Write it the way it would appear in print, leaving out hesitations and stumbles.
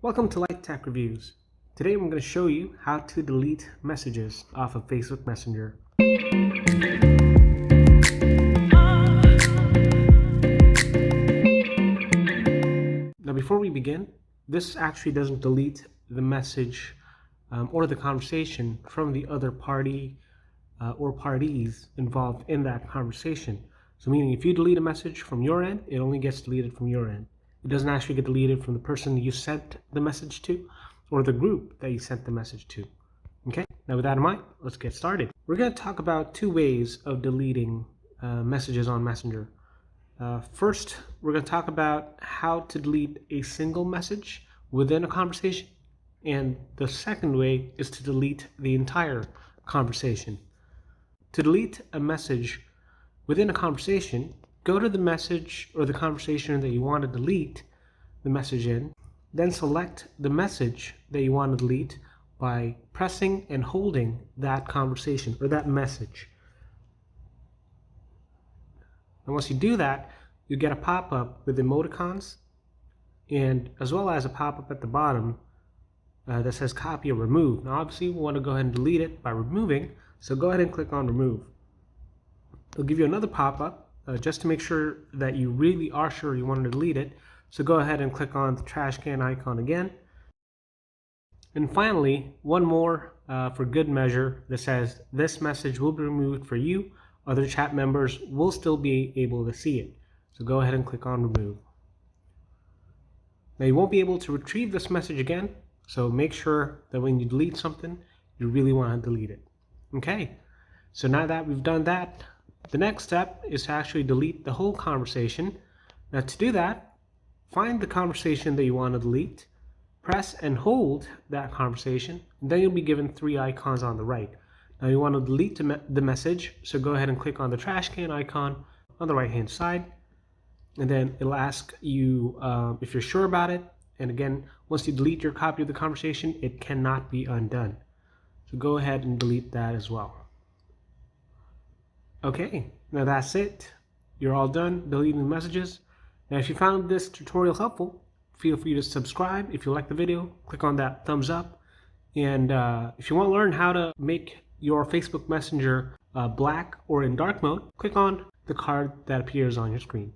Welcome to Light Tech Reviews. Today I'm going to show you how to delete messages off of Facebook Messenger. Now before we begin, this actually doesn't delete the message or the conversation from the other party or parties involved in that conversation. So meaning if you delete a message from your end, it only gets deleted from your end. It doesn't actually get deleted from the person you sent the message to or the group that you sent the message to. Okay, now with that in mind, let's get started. We're going to talk about two ways of deleting messages on Messenger. First, we're going to talk about how to delete a single message within a conversation. And the second way is to delete the entire conversation. To delete a message within a conversation, go to the message or the conversation that you want to delete the message in, then select the message that you want to delete by pressing and holding that conversation or that message. And once you do that, you get a pop-up with emoticons and as well as a pop-up at the bottom that says copy or remove. Now obviously we want to go ahead and delete it by removing, so go ahead and click on remove. It'll give you another pop-up just to make sure that you really are sure you want to delete it. So go ahead and click on the trash can icon again. And finally, one more for good measure that says this message will be removed for you. Other chat members will still be able to see it. So go ahead and click on remove. Now you won't be able to retrieve this message again. So make sure that when you delete something, you really want to delete it. Okay, so now that we've done that, the next step is to actually delete the whole conversation. Now to do that, find the conversation that you want to delete, press and hold that conversation, and then you'll be given three icons on the right. Now you want to delete the message, so go ahead and click on the trash can icon on the right hand side, and then it'll ask you if you're sure about it. And again, once you delete your copy of the conversation, it cannot be undone. So go ahead and delete that as well. Okay, now that's it. You're all done deleting the messages. Now if you found this tutorial helpful, feel free to subscribe. If you like the video, click on that thumbs up. And if you want to learn how to make your Facebook Messenger black or in dark mode, click on the card that appears on your screen.